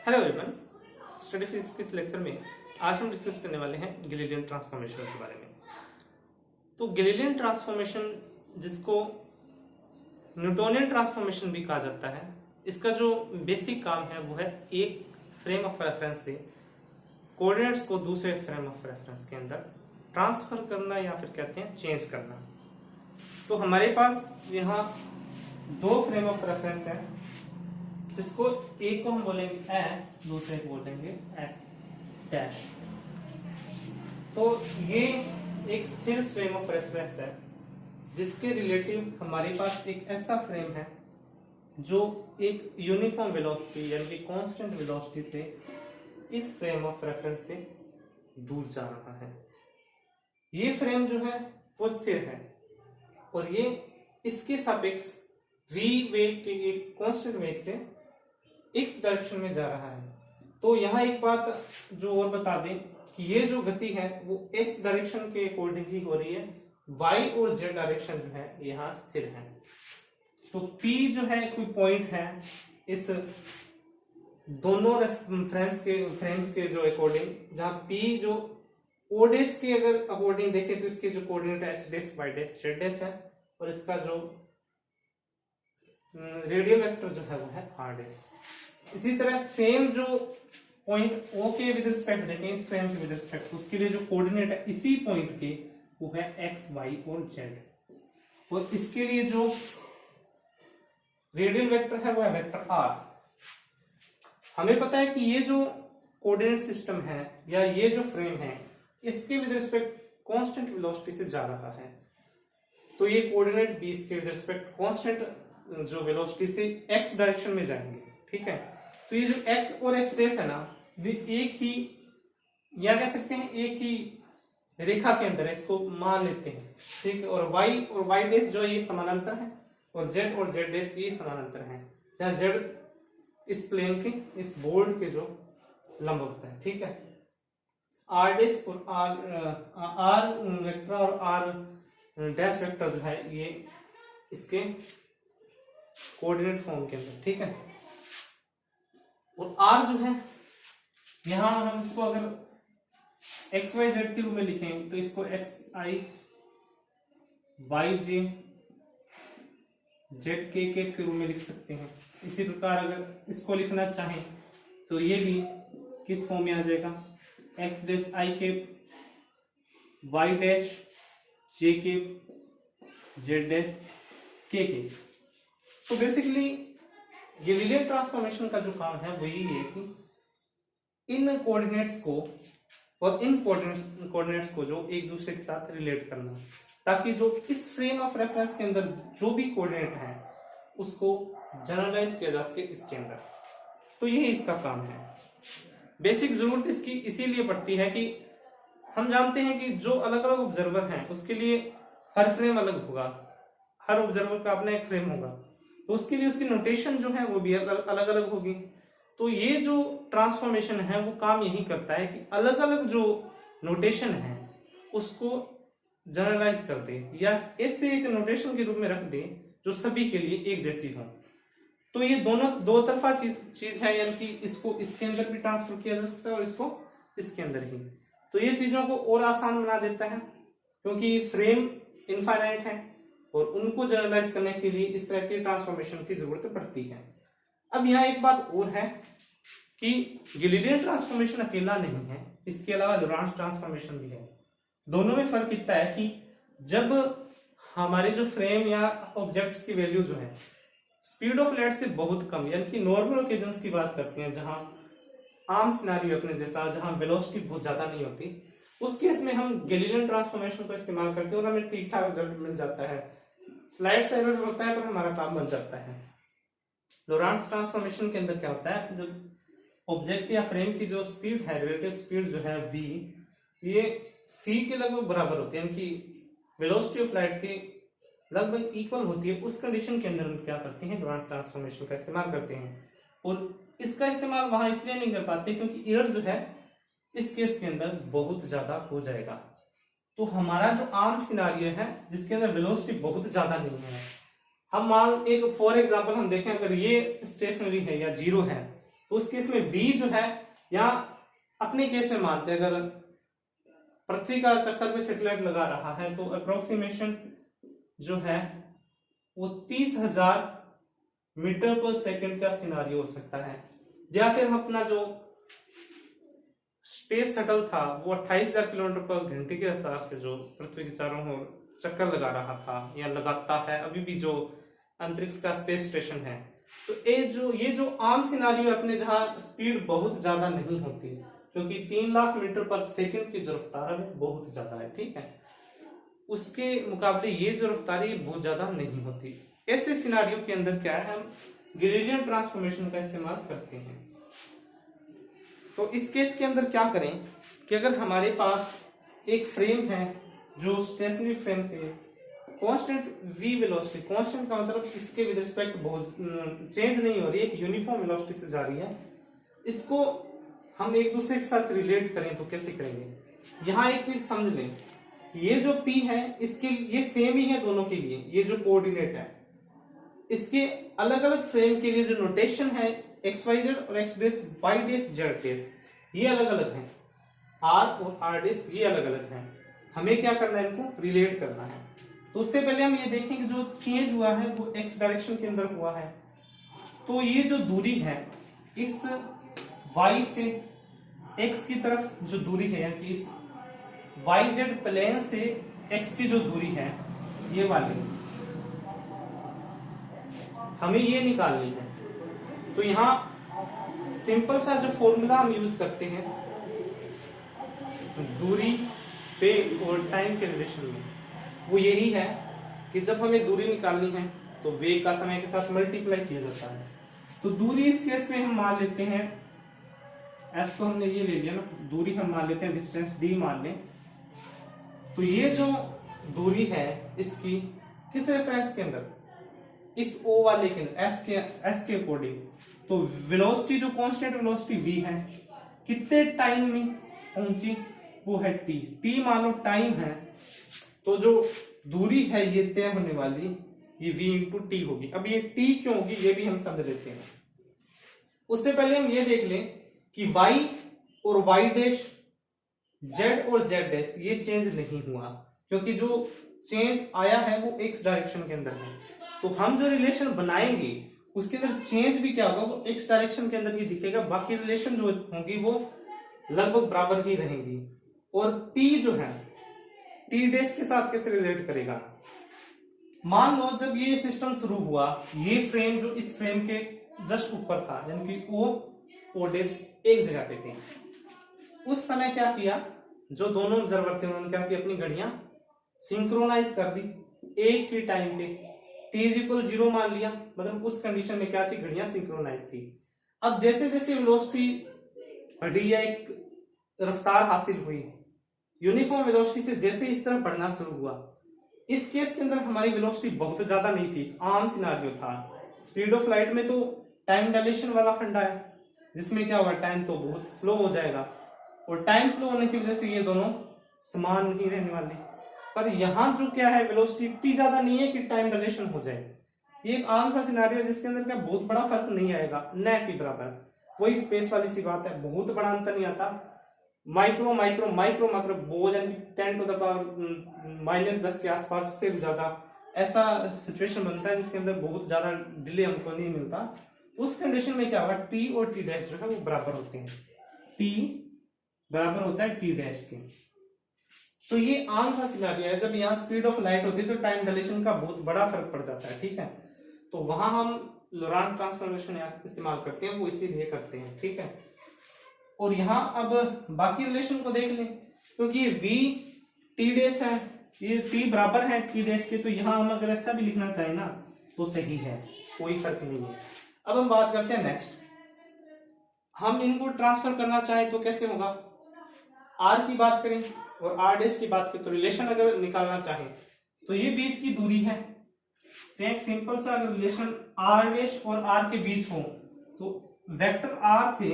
Hello everyone, study physics के इस lecture में आज हम डिस्कस करने वाले हैं गैलीलियन ट्रांसफॉर्मेशन के बारे में। तो गैलीलियन ट्रांसफॉर्मेशन, जिसको न्यूटोनियन ट्रांसफॉर्मेशन भी कहा जाता है, इसका जो बेसिक काम है वो है एक फ्रेम ऑफ रेफरेंस से कोऑर्डिनेट्स को दूसरे फ्रेम ऑफ रेफरेंस के अंदर ट्रांसफर करना या फिर कहते हैं चेंज करना। तो हमारे पास यहाँ दो फ्रेम ऑफ रेफरेंस है, जिसको एक को हम बोलेंगे एस, दूसरे को बोलेंगे एस डैश। तो ये एक स्थिर फ्रेम ऑफ रेफरेंस है, जिसके रिलेटिव हमारे पास एक ऐसा फ्रेम है जो एक यूनिफॉर्म वेलोसिटी यानी कि कांस्टेंट वेलोसिटी से इस फ्रेम ऑफ रेफरेंस से दूर जा रहा है। ये फ्रेम जो है वो स्थिर है और ये इसके सापेक्ष v वेग के एक कांस्टेंट वेग से x डायरेक्शन में जा रहा है। तो यहाँ एक बात जो और बता दें कि ये जो गति है वो x डायरेक्शन के अकॉर्डिंग ही हो रही है, y और z डायरेक्शन जो है यहाँ स्थिर है। तो P जो है कोई पॉइंट है इस दोनों फ्रेम्स के जो अकॉर्डिंग, जहाँ P जो o डैश के अगर अकॉर्डिंग देखें तो इसके जो कोऑर्डिनेट है h dash y dash z dash है और इसका जो रेडियल वेक्टर जो है वो है r डैश। इसी तरह सेम जो पॉइंट O के विद रिस्पेक्ट देखें इस फ्रेम के विद रिस्पेक्ट, उसके लिए जो कोऑर्डिनेट है इसी पॉइंट के वो है x y और z, और इसके लिए जो रेडियल वेक्टर है वो है वेक्टर r। हमें पता है कि ये जो कोऑर्डिनेट सिस्टम है या ये जो फ्रेम है इसके विद रिस्पेक्ट कांस्टेंट वेलोसिटी से जा रहा है। तो ये कोऑर्डिनेट भी इसके विद रिस्पेक्ट कांस्टेंट जो वेलोसिटी से x डायरेक्शन में जाएंगे, ठीक है। तो ये जो x और x डैश है ना, ये एक ही या कह सकते हैं एक ही रेखा के अंदर है, इसको मान लेते हैं, ठीक है। और y डैश जो है ये समानांतर है और z और z डैश ये समानांतर है, जहां z इस प्लेन के इस बोर्ड के जो लंब होता है, ठीक है। r डैश और r वेक्टर और r डैश वेक्टर जो है ये इसके कोऑर्डिनेट फॉर्म के अंदर, ठीक है। और r जो है यहां हम इसको अगर एक्स वाई जेड के रूप में लिखें तो इसको एक्स आई वाई जे जेड के रूप में लिख सकते हैं। इसी प्रकार अगर इसको लिखना चाहें तो ये भी किस फॉर्म में आ जाएगा, एक्स डैश आई के वाई डैश जे के जेड डैश के। तो बेसिकली गैलीलियन ट्रांसफॉर्मेशन का जो काम है वो यही है कि इन कोऑर्डिनेट्स को और इन कोऑर्डिनेट्स को जो एक दूसरे के साथ रिलेट करना, ताकि जो इस फ्रेम ऑफ रेफरेंस के अंदर जो भी कोऑर्डिनेट है उसको जनरलाइज किया जा सके इसके अंदर। तो यही इसका काम है। बेसिक जरूरत इसकी इसीलिए पड़ती है कि हम जानते हैं कि जो अलग अलग ऑब्जर्वर हैं उसके लिए हर फ्रेम अलग होगा, हर ऑब्जर्वर का अपना एक फ्रेम होगा, तो उसके लिए उसकी नोटेशन जो है वो भी अलग अलग होगी। तो ये जो ट्रांसफॉर्मेशन है वो काम यही करता है कि अलग अलग जो नोटेशन है उसको जनरलाइज कर दे या ऐसे एक नोटेशन के रूप में रख दे जो सभी के लिए एक जैसी हो। तो ये दोनों दो तरफा चीज है, यानी कि इसको इसके अंदर भी ट्रांसफर किया जा सकता है और इसको इसके अंदर ही। तो ये चीजों को और आसान बना देता है, क्योंकि फ्रेम इनफाइनाइट है और उनको जनरलाइज करने के लिए इस तरह की ट्रांसफॉर्मेशन की जरूरत पड़ती है। अब यहाँ एक बात और है कि गैलीलियन ट्रांसफॉर्मेशन अकेला नहीं है, इसके अलावा लॉरेंट्ज ट्रांसफॉर्मेशन भी है। दोनों में फर्क इतना है कि जब हमारे जो फ्रेम या ऑब्जेक्ट्स की वैल्यू जो है स्पीड ऑफ लाइट से बहुत कम, यानी कि नॉर्मल ओकेजन्स की बात करते हैं, जहां आम सिनेरियो अपने जैसा, जहां वेलोसिटी बहुत ज्यादा नहीं होती, उस केस में हम गैलीलियन ट्रांसफॉर्मेशन का इस्तेमाल करते हैं और हमें ठीक ठाक रिजल्ट मिल जाता है। स्लाइड से एरर होता है पर हमारा काम बन जाता है। लॉरेंट्ज ट्रांसफॉर्मेशन के अंदर क्या होता है, जब ऑब्जेक्ट या फ्रेम की जो स्पीड है, रिलेटिव स्पीड जो है v, ये c के लगभग बराबर होती है, यानी कि वेलोसिटी ऑफ लाइट की लगभग इक्वल होती है, उस कंडीशन के अंदर हम क्या करते हैं, लॉरेंट्ज ट्रांसफॉर्मेशन का इस्तेमाल करते हैं। और इसका इस्तेमाल वहां इसलिए नहीं कर पाते क्योंकि एरर जो है इस केस के अंदर बहुत ज्यादा हो जाएगा। तो हमारा जो आम सिनारियो है जिसके अंदर वेलोसिटी बहुत ज्यादा नहीं है, हम मान एक फॉर एग्जांपल हम देखें, अगर ये स्टेशनरी है या जीरो है तो उस केस में v जो है, यहाँ अपने केस में मानते हैं अगर पृथ्वी का चक्कर पे सैटेलाइट लगा रहा है तो अप्रोक्सीमेशन जो है वो 30,000 मीटर पर सेकंड का सिनारियो हो सकता है। या फिर अपना जो स्पेस शटल था वो 28,000 किलोमीटर पर घंटे की रफ्तार से जो पृथ्वी के चारों ओर चक्कर लगा रहा था या लगाता है अभी भी जो अंतरिक्ष का स्पेस स्टेशन है। तो ये जो आम सिनारियो अपने जहां स्पीड बहुत ज्यादा नहीं होती, क्योंकि 3 लाख मीटर पर सेकंड की जो रफ्तार है बहुत ज्यादा है, ठीक है, उसके मुकाबले ये जो रफ्तार है बहुत ज्यादा नहीं होती। ऐसे सिनारियो के अंदर क्या है, हम ग्रेडियंट ट्रांसफॉर्मेशन का इस्तेमाल करते हैं। तो इस केस के अंदर क्या करें कि अगर हमारे पास एक फ्रेम है जो स्टेशनरी फ्रेम से कांस्टेंट v वेलोसिटी, कांस्टेंट का मतलब इसके विद रिस्पेक्ट बहुत चेंज नहीं हो रही है, एक यूनिफॉर्म वेलोसिटी से जा रही है, इसको हम एक दूसरे के साथ रिलेट करें तो कैसे करेंगे। यहाँ एक चीज समझ लें, ये जो p है इसके ये सेम ही है दोनों के लिए, ये जो कोऑर्डिनेट है इसके अलग अलग फ्रेम के लिए जो नोटेशन है xyz और x dash y dash z dash ये अलग अलग हैं, r और r डेश ये अलग अलग हैं। हमें क्या करना है, इनको रिलेट करना है। तो उससे पहले हम ये देखें कि जो चेंज हुआ है वो x डायरेक्शन के अंदर हुआ है। तो ये जो दूरी है इस y से x की तरफ जो दूरी है, यानी कि इस yz प्लेन से x की जो दूरी है ये वाली हमें ये निकालनी है। तो यहाँ सिंपल सा जो फॉर्मूला हम यूज करते हैं दूरी पे और टाइम के रिलेशन में, वो यही है कि जब हमें दूरी निकालनी है तो वेग का समय के साथ मल्टीप्लाई किया जाता है। तो दूरी इस केस में हम मान लेते हैं, एस तो हमने ये ले लिया ना, दूरी हम मान लेते हैं डिस्टेंस d मान लें। तो ये जो दूरी है इसकी किस रेफरेंस के अंदर, इस O वाले के अंदर s के अकॉर्डिंग, तो वेलोसिटी जो कांस्टेंट वेलोसिटी v है कितने टाइम में पहुंची वो है t मान लो टाइम है, तो जो दूरी है ये तय होने वाली ये v इंटू टी होगी। अब ये t क्यों होगी ये भी हम समझ लेते हैं। उससे पहले हम ये देख लें कि y और y डैश z और z डैश ये चेंज नहीं हुआ, क्योंकि जो चेंज आया है वो x डायरेक्शन के अंदर है। तो हम जो रिलेशन बनाएंगे उसके अंदर चेंज भी क्या होगा, वो x डायरेक्शन के अंदर ही दिखेगा, बाकी रिलेशन जो होंगी वो लगभग बराबर ही रहेंगी। और t जो है t डैश के साथ कैसे रिलेट करेगा, मान लो जब ये सिस्टम शुरू हुआ ये फ्रेम जो इस फ्रेम के जस्ट ऊपर था, यानी कि o डैश एक जगह पे थे, उस समय क्या किया, जो दोनों ऑब्जर्वर थे उन्होंने क्या किया, अपनी घड़ियां सिंक्रोनाइज कर दी एक ही टाइम पे, t इज इक्वल 0 मान लिया, मतलब उस कंडीशन में क्या थी, घड़ियां सिंक्रोनाइज थी। अब जैसे जैसे वेलोसिटी बढ़ी या एक रफ्तार हासिल हुई यूनिफॉर्म वेलोसिटी से, जैसे इस तरह बढ़ना शुरू हुआ, इस केस के अंदर हमारी वेलोसिटी बहुत ज्यादा नहीं थी, आम सिनारियो था। स्पीड ऑफ लाइट में तो टाइम डायलेशन वाला फंडा है, जिसमें क्या होगा, टाइम तो बहुत स्लो हो जाएगा, और टाइम स्लो होने की वजह से ये दोनों समान नहीं रहने वाले। पर यहाँ जो क्या है, वेलोसिटी इतनी ज्यादा नहीं है कि टाइम डायलेशन हो जाए। ये एक आम सा सिनारियो जिसके अंदर क्या बहुत बड़ा फर्क नहीं आएगा, न के बराबर। वही स्पेस वाली सी बात है, बहुत बड़ा अंतर नहीं आता। माइक्रो माइक्रो माइक्रो माइक्रो बहुत, 10 टू द पावर -10 के आसपास से भी ज्यादा ऐसा सिचुएशन बनता है जिसके अंदर बहुत ज्यादा डिले हमको नहीं मिलता। उस कंडीशन में क्या होगा, टी और टी डैश जो है वो बराबर होते हैं, टी बराबर होता है टी डैश के। तो ये आम सा सिनारियो है, जब यहाँ स्पीड ऑफ लाइट होती है तो टाइम डायलेशन का बहुत बड़ा फर्क पड़ जाता है, ठीक है। तो वहां हम लोरांट ट्रांसफॉर्मेशन इस्तेमाल करते हैं, वो इसीलिए करते हैं, ठीक है। और यहाँ अब बाकी रिलेशन को देख लें, क्योंकि ये v t डैश है, ये t बराबर है t डैश के, तो यहाँ हम अगर ऐसा भी लिखना चाहें ना तो सही है, कोई फर्क नहीं है। अब हम बात करते हैं नेक्स्ट, हम इनको ट्रांसफर करना चाहें तो कैसे होगा। r की बात करें और r डैश की बात करें, तो रिलेशन अगर निकालना चाहें तो ये बीच की दूरी है, तो एक सिंपल सा अगर रिलेशन r डैश और r के बीच हो तो वेक्टर r से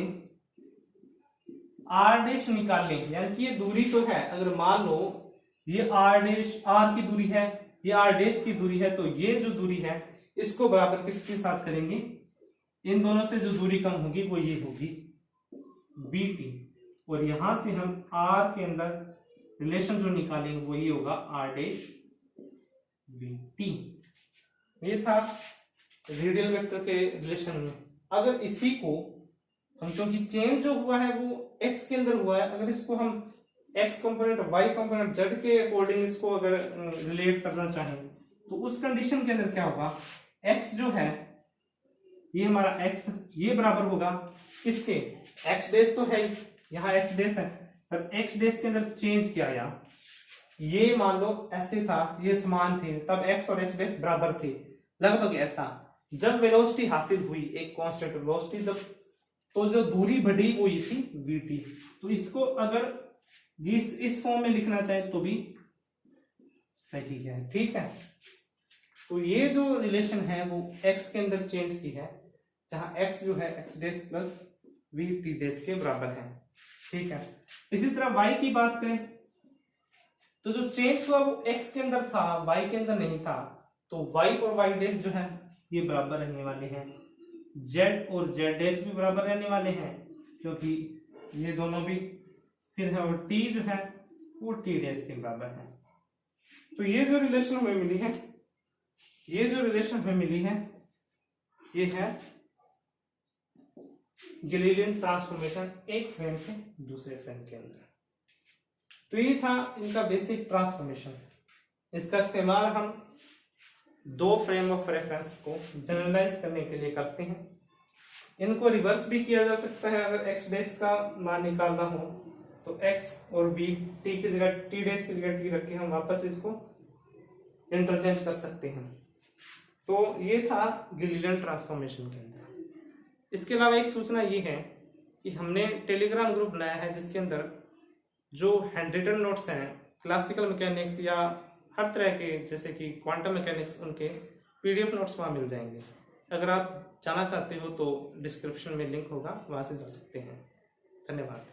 r डैश निकाल लें, यानी कि ये दूरी तो है, अगर मान लो ये r डैश r की दूरी है, ये r डैश की दूरी है, तो ये जो दूरी है इसको बराबर किसके साथ करेंगे, इन दोनों से जो दूरी कम होगी वो ये होगी BT, और यहां से हम R के अंदर रिलेशन जो निकालेंगे वो ये होगा R'(VT). ये था रेडियल वेक्टर के रिलेशन में। अगर इसी को हम, क्योंकि चेंज जो हुआ है वो x के अंदर हुआ है, अगर इसको हम x component y component z के अकॉर्डिंग इसको अगर रिलेट करना चाहें तो उस कंडीशन के अंदर क्या होगा, x जो है ये हमारा x ये बराबर होगा इसके, x डेस तो है यहाँ x डेस है, पर x डेस के अंदर चेंज क्या आया, ये मान लो ऐसे था, ये समान थे, तब x और x डेस बराबर थे, लगभग ऐसा। जब वेलोसिटी हासिल हुई एक कांस्टेंट वेलोसिटी, जब तो जो दूरी बढ़ी वो ये थी VT। तो इसको अगर इस फॉर्म में लिखना चाहे तो भी सही है, ठीक है। तो ये जो रिलेशन है वो x के अंदर चेंज की है, जहां x जो है x डेस प्लस VT डेस के बराबर है, ठीक है। इसी तरह y की बात करें तो जो चेंज हुआ वो x के अंदर था, y के अंदर नहीं था, तो y और y डेस जो है ये बराबर रहने वाले हैं, z और z डेस भी बराबर रहने वाले हैं क्योंकि ये दोनों भी स्थिर है, और t जो है वो t डेस के बराबर है। तो ये जो रिलेशन हमें मिली है, ये जो रिलेशन हमें मिली है ये है गैलीलियन ट्रांसफॉर्मेशन एक फ्रेम से दूसरे फ्रेम के अंदर। तो ये था इनका बेसिक ट्रांसफॉर्मेशन। इसका इस्तेमाल हम दो फ्रेम ऑफ रेफरेंस को जनरलाइज करने के लिए करते हैं। इनको रिवर्स भी किया जा सकता है, अगर x डेस का मान निकालना हो तो x और v t की जगह t डेस की जगह t रख के हम वापस इसको इंटरचेंज कर सकते हैं। तो ये था गैलीलियन ट्रांसफॉर्मेशन के अंदर। इसके अलावा एक सूचना ये है कि हमने टेलीग्राम ग्रुप बनाया है जिसके अंदर जो हैंड रिटन नोट्स हैं क्लासिकल मैकेनिक्स या हर तरह के, जैसे कि क्वांटम मैकेनिक्स, उनके PDF नोट्स वहाँ मिल जाएंगे। अगर आप जाना चाहते हो तो डिस्क्रिप्शन में लिंक होगा, वहाँ से जा सकते हैं। धन्यवाद।